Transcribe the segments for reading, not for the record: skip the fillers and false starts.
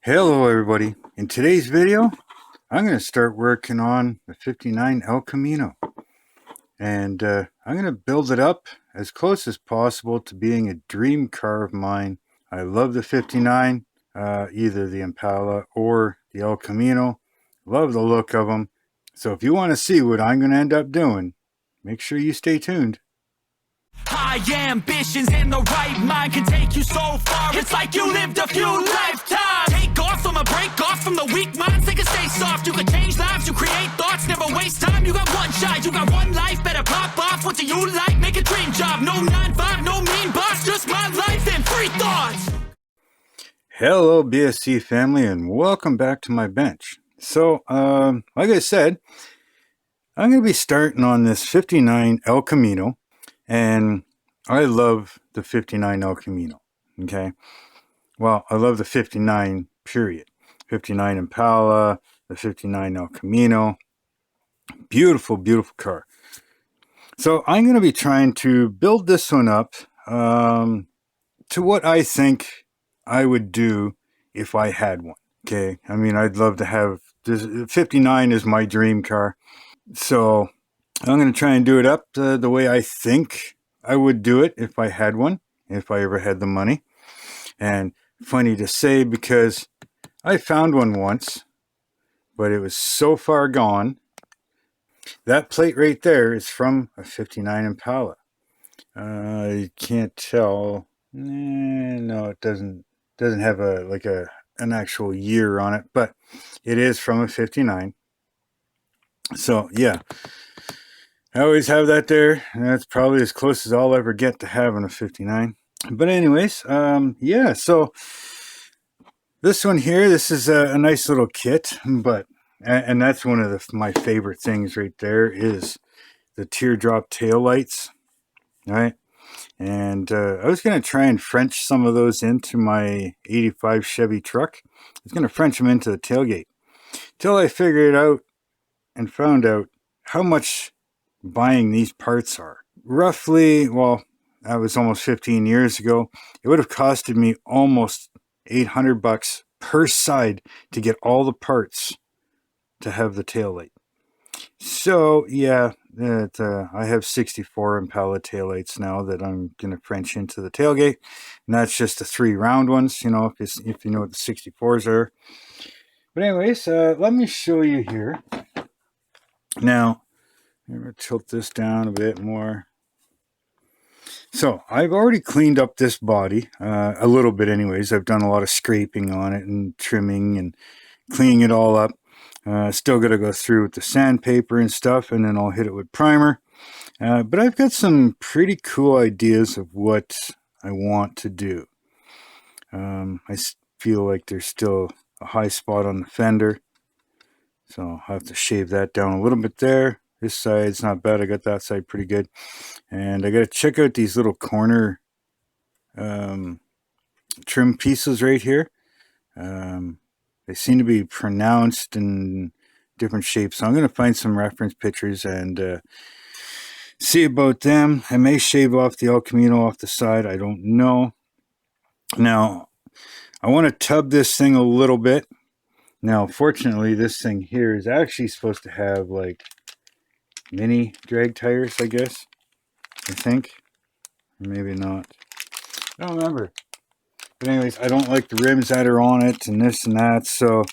Hello everybody. In today's video, I'm going to start working on the 59 El Camino. And I'm going to build it up as close as possible to being a dream car of mine. I love the 59, either the Impala or the El Camino. Love the look of them. So if you want to see what I'm going to end up doing, make sure you stay tuned. High ambitions and the right mind can take you so far. It's like you lived a few lifetimes. Take off from a break off from the weak minds. They can stay soft. You can change lives. You create thoughts. Never waste time. You got one shot. You got one life. Better pop off. What do you like? Make a dream job. No 9-5. No mean boss. Just my life and free thoughts. Hello BSC family, and welcome back to my bench. So, like I said, I'm going to be starting on this 59 El Camino. And I love the 59 El Camino, okay? Well, I love the 59, period. 59 Impala, the 59 El Camino. Beautiful, beautiful car. So I'm going to be trying to build this one up to what I think I would do if I had one, okay? I mean, I'd love to have this. 59 is my dream car. So I'm going to try and do it up the way I think I would do it if I had one, if I ever had the money. And funny to say, because I found one once, but it was so far gone. That plate right there is from a 59 Impala. You can't tell. No, it doesn't have an actual year on it, but it is from a 59. So yeah. I always have that there, and that's probably as close as I'll ever get to having a 59. But anyways, yeah, so this one here, this is a nice little kit, and that's one of my favorite things right there is the Teardrop Taillights, right? And I was going to try and French some of those into my 85 Chevy truck. I was going to French them into the tailgate, till I figured out and found out how much buying these parts are. Roughly, well, that was almost 15 years ago. It would have costed me almost $800 per side to get all the parts to have the taillight. So yeah, I have 64 Impala taillights now that I'm going to French into the tailgate, and that's just the 3 round ones, you know, if you know what the 64s are. But anyways, let me show you here. Now, I'm going to tilt this down a bit more. So I've already cleaned up this body a little bit anyways. I've done a lot of scraping on it and trimming and cleaning it all up. Still got to go through with the sandpaper and stuff, and then I'll hit it with primer. But I've got some pretty cool ideas of what I want to do. I feel like there's still a high spot on the fender, so I'll have to shave that down a little bit there. This side's not bad. I got that side pretty good. And I got to check out these little corner trim pieces right here. They seem to be pronounced in different shapes. So I'm going to find some reference pictures and see about them. I may shave off the El Camino off the side. I don't know. Now, I want to tub this thing a little bit. Now, fortunately, this thing here is actually supposed to have like mini drag tires, I guess. I think. Or maybe not. I don't remember. But anyways, I don't like the rims that are on it and this and that. So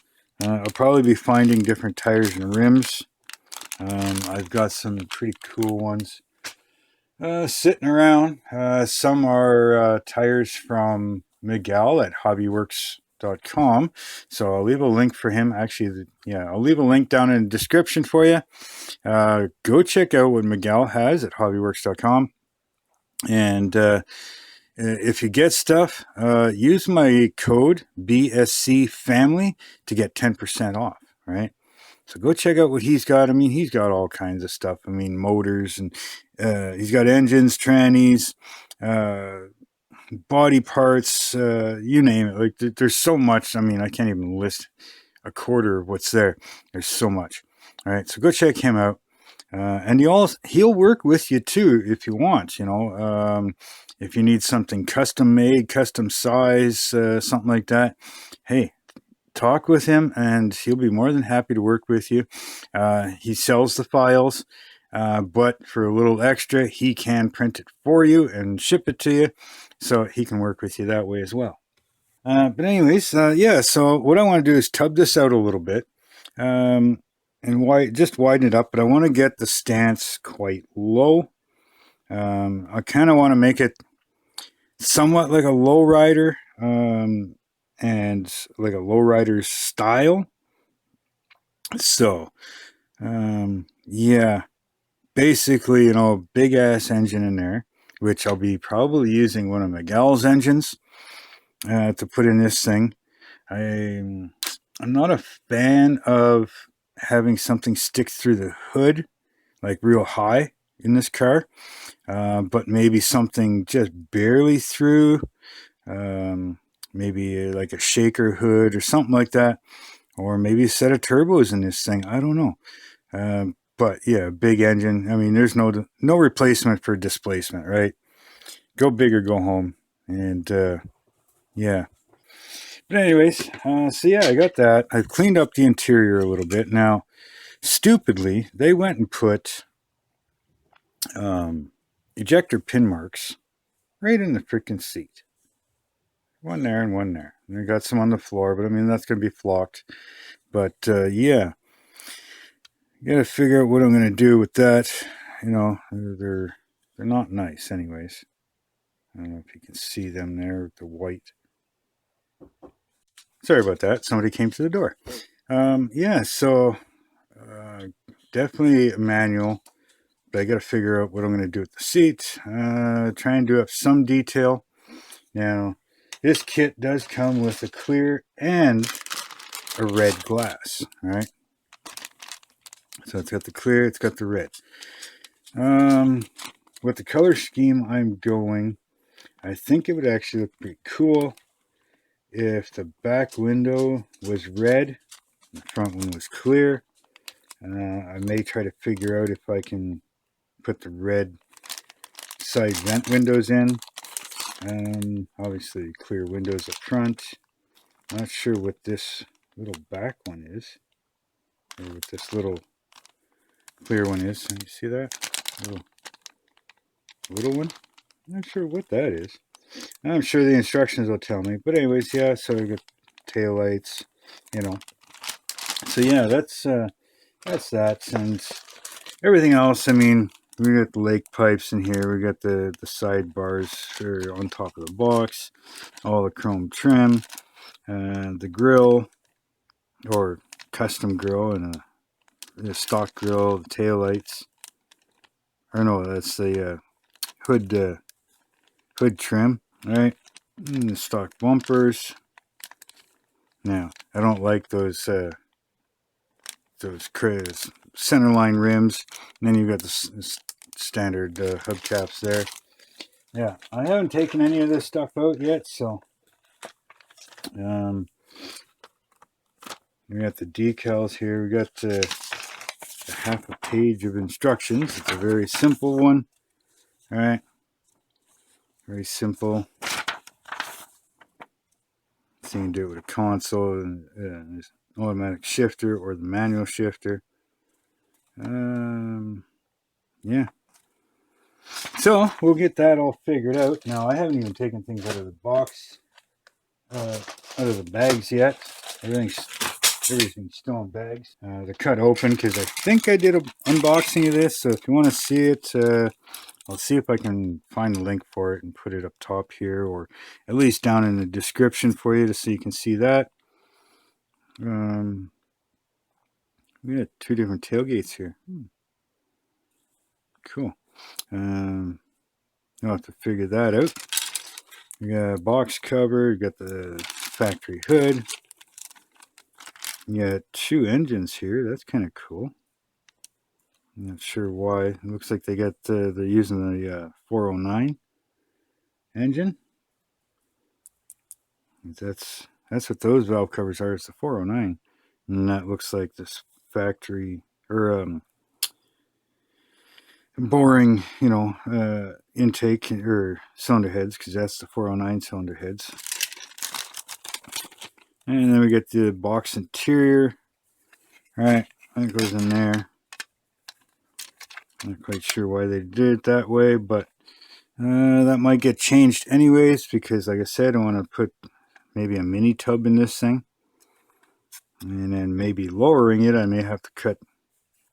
I'll probably be finding different tires and rims. I've got some pretty cool ones sitting around. Some are tires from Miguel at hobbyworks.com. So I'll leave a link for him. Actually, yeah, I'll leave a link down in the description for you. Go check out what Miguel has at hobbyworks.com. And if you get stuff, use my code BSCFamily to get 10% off, right? So go check out what he's got. I mean, he's got all kinds of stuff. I mean, motors, and he's got engines, trannies, body parts, you name it. Like, there's so much. I mean, I can't even list a quarter of what's there. There's so much. All right, so go check him out. And he'll work with you too if you want, you know. If you need something custom made, custom size, something like that, hey, talk with him, and he'll be more than happy to work with you. He sells the files, but for a little extra, he can print it for you and ship it to you, so he can work with you that way as well. But anyways, yeah, so what I want to do is tub this out a little bit, and just widen it up, but I want to get the stance quite low. I kind of want to make it somewhat like a lowrider, and like a lowrider style. So, yeah, basically, big ass engine in there, which I'll be probably using one of Miguel's engines to put in this thing. I'm not a fan of having something stick through the hood, like real high in this car, but maybe something just barely through, maybe like a shaker hood or something like that, or maybe a set of turbos in this thing. I don't know. But yeah, big engine. I mean, there's no replacement for displacement, right? Go big or go home. And yeah. But anyways, so yeah, I got that. I've cleaned up the interior a little bit. Now, stupidly, they went and put ejector pin marks right in the freaking seat. One there and one there. And I got some on the floor, but I mean, that's going to be flocked. But yeah, got to figure out what I'm going to do with that. They're not nice anyways. I don't know if you can see them there with the white. Sorry about that. Somebody came to the door. Yeah, so definitely a manual, but I got to figure out what I'm going to do with the seat. Try and do up some detail. Now, this kit does come with a clear and a red glass. All right. So it's got the clear, it's got the red. With the color scheme I'm going, I think it would actually look pretty cool if the back window was red, the front one was clear. I may try to figure out if I can put the red side vent windows in. Obviously clear windows up front. Not sure what this little back one is, or what this little clear one is. You see that? Little one? I'm not sure what that is. I'm sure the instructions will tell me. But anyways, yeah, so we got tail lights, So yeah, that's that. And everything else, I mean, we got the lake pipes in here. We got the side bars on top of the box. All the chrome trim. The grill, or custom grill, and a stock grill, the tail lights. Or no, that's the hood trim, right? And the stock bumpers. Now, I don't like those centerline rims. And then you've got the standard hubcaps there. Yeah, I haven't taken any of this stuff out yet, so we got the decals here. We got half a page of instructions. It's a very simple one. All right, very simple. So you can do it with a console and an automatic shifter or the manual shifter. Yeah. So we'll get that all figured out. Now, I haven't even taken things out of the box, out of the bags yet. Everything's still in bags. They're cut open because I think I did an unboxing of this. So if you want to see it, I'll see if I can find a link for it and put it up top here, or at least down in the description for you, so you can see that. We got two different tailgates here. Cool. I'll have to figure that out. We got a box cover. We got the factory hood. We got two engines here. That's kind of cool. I'm not sure why. It looks like they're using the 409 engine. That's what those valve covers are. It's the 409, and that looks like this factory or boring, intake or cylinder heads, because that's the 409 cylinder heads. And then we get the box interior. All right, that goes in there. Not quite sure why they did it that way, but that might get changed anyways, because like I said, I want to put maybe a mini tub in this thing. And then maybe lowering it, I may have to cut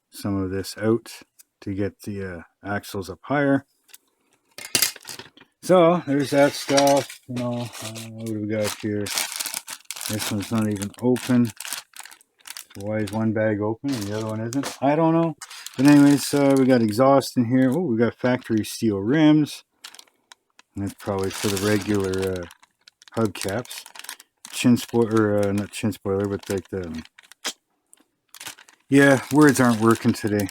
some of this out to get the axles up higher. So there's that stuff. What do we got here? This one's not even open. Why is one bag open and the other one isn't? I don't know. But anyways, we got exhaust in here. Oh, we got factory steel rims. And that's probably for the regular hubcaps. Chin spoiler, not chin spoiler, but like the... Yeah, words aren't working today.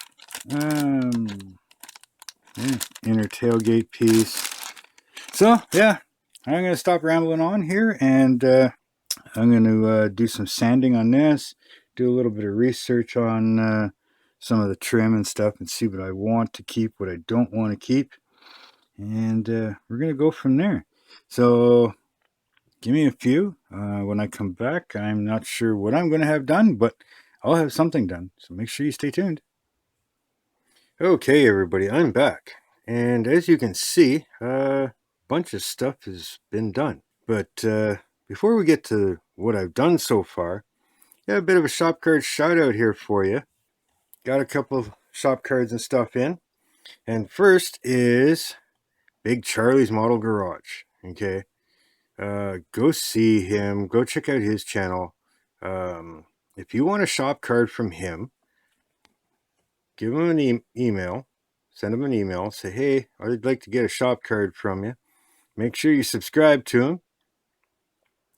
Inner tailgate piece. So, yeah, I'm going to stop rambling on here, and I'm going to do some sanding on this, do a little bit of research on some of the trim and stuff, and see what I want to keep, what I don't want to keep, and we're going to go from there. So, give me a few. When I come back, I'm not sure what I'm going to have done, but I'll have something done, so make sure you stay tuned. Okay, everybody, I'm back, and as you can see, bunch of stuff has been done. But before we get to what I've done so far, got a bit of a shop card shout out here for you. Got a couple of shop cards and stuff in. And first is Big Charlie's Model Garage. Okay. Go see him. Go check out his channel. If you want a shop card from him, give him an email. Send him an email. Say, hey, I'd like to get a shop card from you. Make sure you subscribe to him,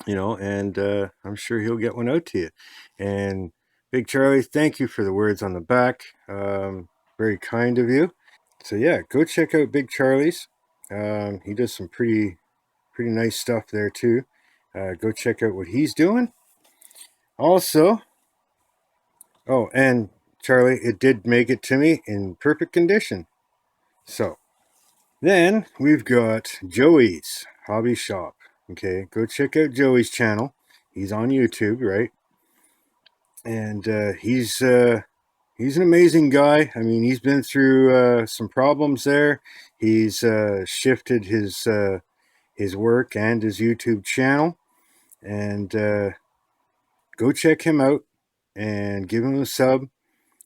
and I'm sure he'll get one out to you. And Big Charlie, thank you for the words on the back. Very kind of you. So yeah, go check out Big Charlie's. He does some pretty nice stuff there too. Go check out what he's doing. Also, oh, and Charlie, it did make it to me in perfect condition. So then we've got Joey's Hobby Shop. Okay, go check out Joey's channel. He's on YouTube, right? And he's an amazing guy. I mean, he's been through some problems there. He's shifted his work and his YouTube channel. And go check him out and give him a sub.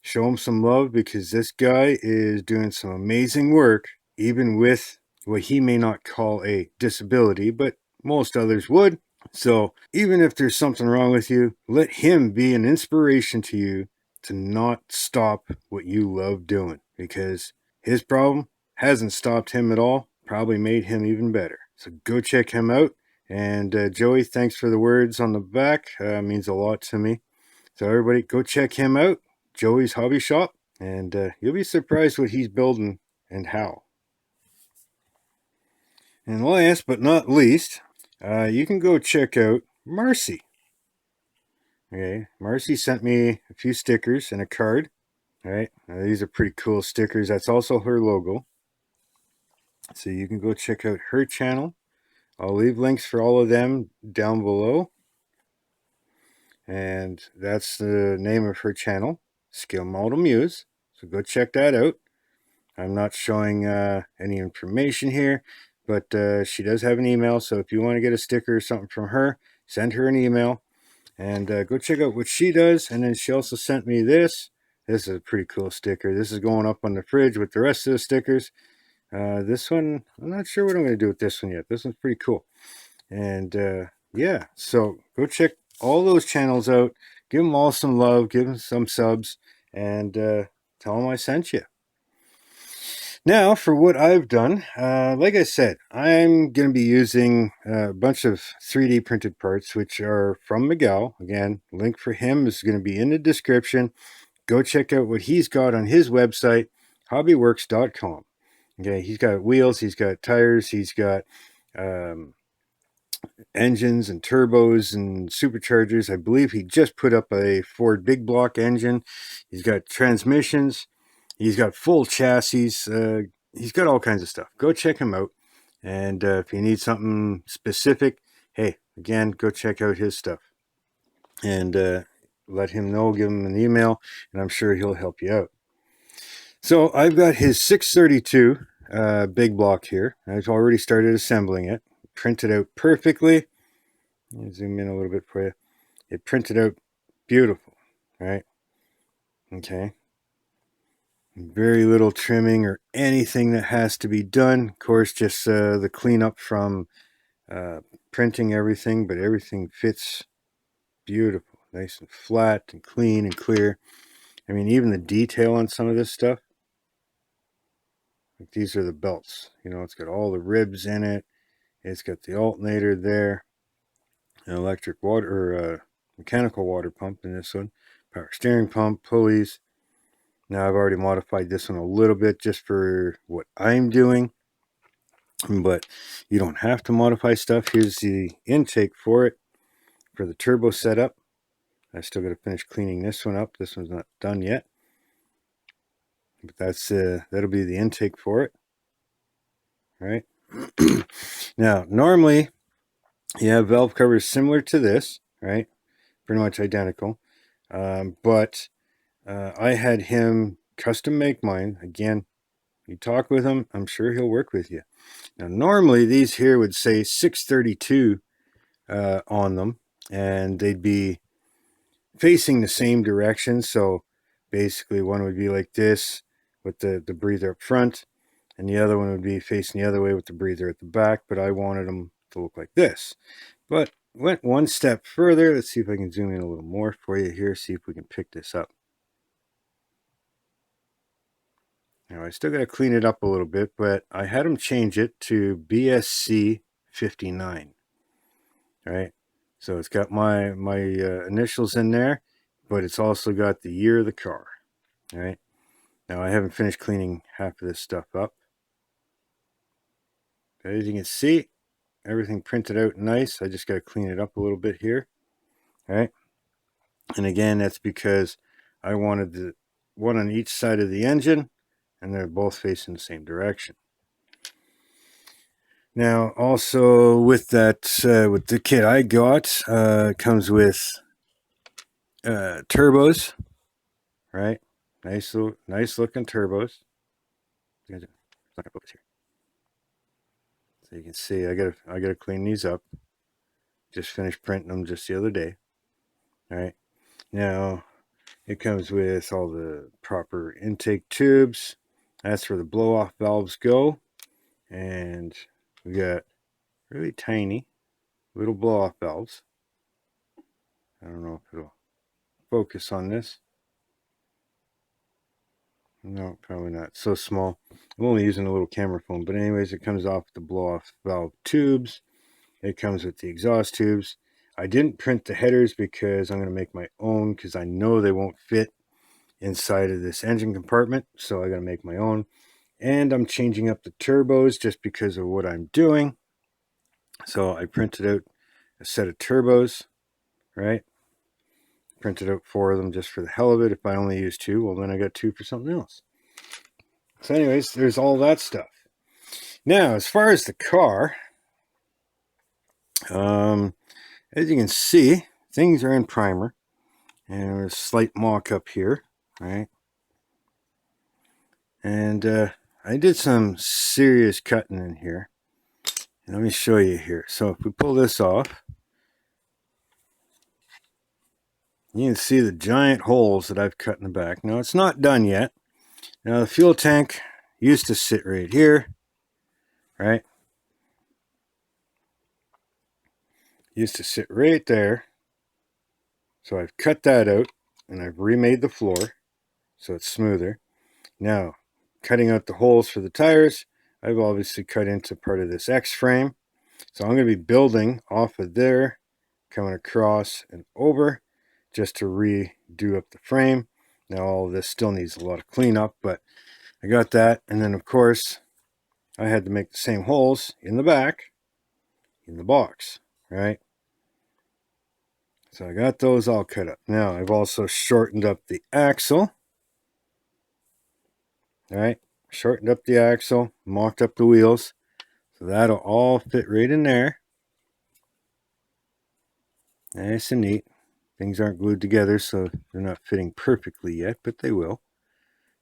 Show him some love, because this guy is doing some amazing work, even with what he may not call a disability, but most others would. So even if there's something wrong with you, let him be an inspiration to you to not stop what you love doing, because his problem hasn't stopped him at all, probably made him even better. So go check him out. And Joey, thanks for the words on the back. Means a lot to me. So everybody go check him out, Joey's Hobby Shop, and you'll be surprised what he's building and how. And last but not least, you can go check out Marcy. Okay, Marcy sent me a few stickers and a card. All right, now these are pretty cool stickers. That's also her logo. So you can go check out her channel. I'll leave links for all of them down below. And that's the name of her channel, Skill Model Muse. So go check that out. I'm not showing any information here, but she does have an email. So if you want to get a sticker or something from her, send her an email. And go check out what she does. And then she also sent me this. This is a pretty cool sticker. This is going up on the fridge with the rest of the stickers. This one, I'm not sure what I'm going to do with this one yet. This one's pretty cool. And yeah, so go check all those channels out. Give them all some love. Give them some subs. And tell them I sent you. Now, for what I've done, like I said, I'm going to be using a bunch of 3D printed parts, which are from Miguel. Again, link for him is going to be in the description. Go check out what he's got on his website, hobbyworks.com. Okay, he's got wheels, he's got tires, he's got engines and turbos and superchargers. I believe he just put up a Ford big block engine. He's got transmissions. He's got full chassis. He's got all kinds of stuff. Go check him out. And if you need something specific, hey, again, go check out his stuff. and let him know, give him an email, and I'm sure he'll help you out. So I've got his 632 big block here. I've already started assembling it. Printed out perfectly. Let me zoom in a little bit for you. It printed out beautiful, right? Okay. Very little trimming or anything that has to be done. Of course, just the cleanup from printing everything, but everything fits beautiful. Nice and flat and clean and clear. I mean, even the detail on some of this stuff. Like these are the belts. You know, it's got all the ribs in it. It's got the alternator there. An electric water or mechanical water pump in this one. Power steering pump, pulleys. Now I've already modified this one a little bit just for what I'm doing. But you don't have to modify stuff. Here's the intake for it, for the turbo setup. I still got to finish cleaning this one up. This one's not done yet. But that'll be the intake for it. All right. Now, normally you have valve covers similar to this, right? Pretty much identical. But I had him custom make mine. Again, you talk with him, I'm sure he'll work with you. Now, normally these here would say 632 on them, and they'd be facing the same direction. So basically one would be like this with the breather up front, and the other one would be facing the other way with the breather at the back, but I wanted them to look like this. But went one step further. Let's see if I can zoom in a little more for you here, see if we can pick this up. Now, I still got to clean it up a little bit, but I had them change it to BSCFamily. All right. So it's got my initials in there, but it's also got the year of the car. All right. Now, I haven't finished cleaning half of this stuff up. But as you can see, everything printed out nice. I just got to clean it up a little bit here. All right. And again, that's because I wanted the one on each side of the engine, and they're both facing the same direction. Now, also with that, with the kit I got, it comes with turbos, right? Nice looking turbos. So you can see, I gotta clean these up. Just finished printing them just the other day. All right. Now, it comes with all the proper intake tubes. That's where the blow-off valves go. And we got really tiny little blow-off valves. I don't know if it'll focus on this. No, probably not. So small. I'm only using a little camera phone. But anyways, it comes off the blow-off valve tubes. It comes with the exhaust tubes. I didn't print the headers because I'm going to make my own, because I know they won't fit inside of this engine compartment. So I got to make my own. And I'm changing up the turbos just because of what I'm doing. So I printed out a set of turbos, right? Printed out 4 of them just for the hell of it. If I only use 2, well, then I got 2 for something else. So anyways, there's all that stuff. Now, as far as the car, as you can see, things are in primer. And there's a slight mock-up here, right? And I did some serious cutting in here. And let me show you here. So if we pull this off, you can see the giant holes that I've cut in the back. Now, it's not done yet. Now, the fuel tank used to sit right here, right? Used to sit right there. So I've cut that out, and I've remade the floor so it's smoother. Now, cutting out the holes for the tires, I've obviously cut into part of this X frame. So I'm going to be building off of there, coming across and over, just to redo up the frame. Now, all of this still needs a lot of cleanup, but I got that. And then, of course, I had to make the same holes in the back, in the box, right? So I got those all cut up. Now, I've also shortened up the axle. All right, shortened up the axle, mocked up the wheels. So that'll all fit right in there. Nice and neat. Things aren't glued together, so they're not fitting perfectly yet, but they will.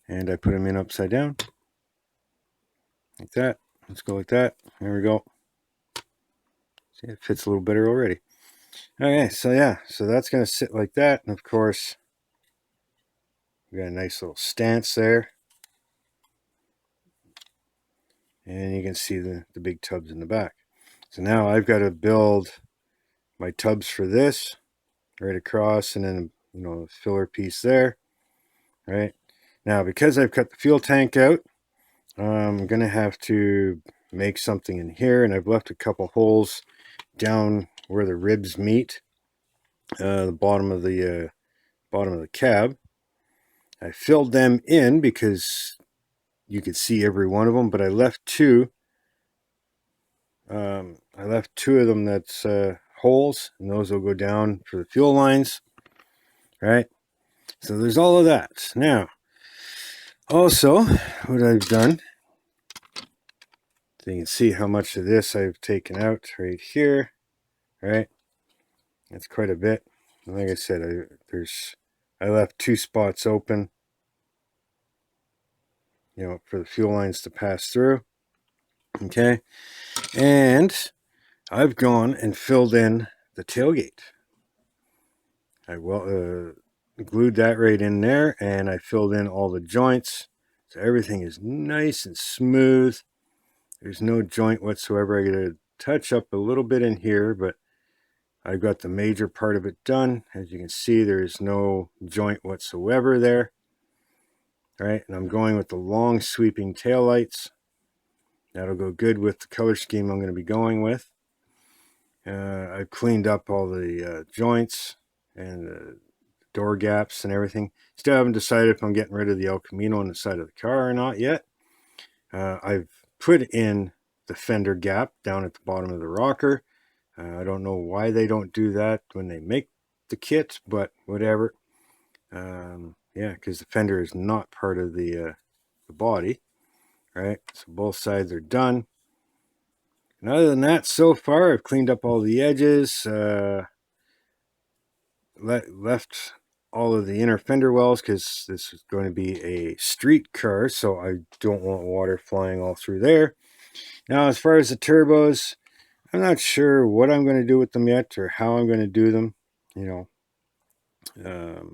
And I put them in upside down, like that. Let's go like that. There we go. See, it fits a little better already. Okay, so yeah, so that's going to sit like that. And of course, we got a nice little stance there. And you can see the big tubs in the back. So now I've got to build my tubs for this right across, and then, you know, a filler piece there. Right now, because I've cut the fuel tank out, I'm going to have to make something in here, and I've left a couple holes down where the ribs meet, the bottom of the cab. I filled them in because you could see every one of them, but I left two. I left two of them that's holes, and those will go down for the fuel lines. Right. So there's all of that. Now, also, what I've done, so you can see how much of this I've taken out right here. Right. That's quite a bit. And like I said, I left two spots open, you know, for the fuel lines to pass through. Okay. And I've gone and filled in the tailgate. I glued that right in there, and I filled in all the joints. So everything is nice and smooth. There's no joint whatsoever. I got to touch up a little bit in here, but I got the major part of it done. As you can see, there's no joint whatsoever there. All right, and I'm going with the long sweeping taillights. That'll go good with the color scheme I'm going to be going with. I've cleaned up all the joints and the door gaps and everything. Still haven't decided if I'm getting rid of the El Camino on the side of the car or not yet. I've put in the fender gap down at the bottom of the rocker. I don't know why they don't do that when they make the kit, but whatever. Yeah, because the fender is not part of the body. Right, so both sides are done. And other than that, so far I've cleaned up all the edges, left all of the inner fender wells because this is going to be a street car, so I don't want water flying all through there. Now, as far as the turbos, I'm not sure what I'm going to do with them yet or how I'm going to do them. You know,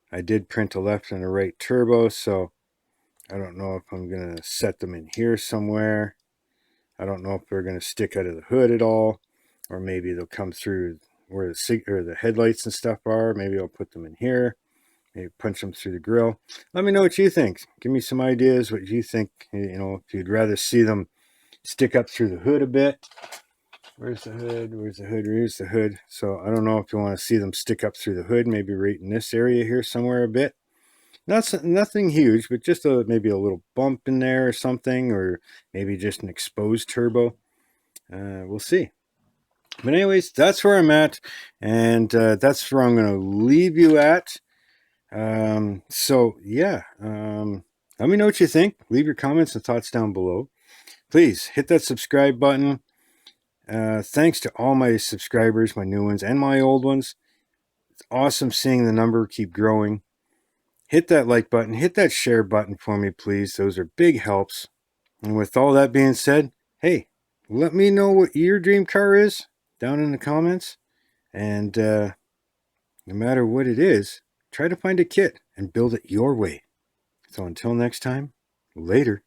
I did print a left and a right turbo, so I don't know if I'm going to set them in here somewhere. I don't know if they're going to stick out of the hood at all, or maybe they'll come through where the headlights and stuff are. Maybe I'll put them in here, maybe punch them through the grill. Let me know what you think. Give me some ideas what you think. You know, if you'd rather see them stick up through the hood a bit. Where's the hood? Where's the hood? Here's the hood. So I don't know if you want to see them stick up through the hood, maybe right in this area here somewhere a bit. Nothing huge, but just maybe a little bump in there or something, or maybe just an exposed turbo. We'll see. But anyways, that's where I'm at, and that's where I'm going to leave you at. So yeah, let me know what you think. Leave your comments and thoughts down below. Please hit that subscribe button. Thanks to all my subscribers, my new ones and my old ones. It's awesome seeing the number keep growing. Hit that like button, hit that share button for me, please. Those are big helps. And with all that being said, hey, let me know what your dream car is down in the comments. And no matter what it is, try to find a kit and build it your way. So until next time, later.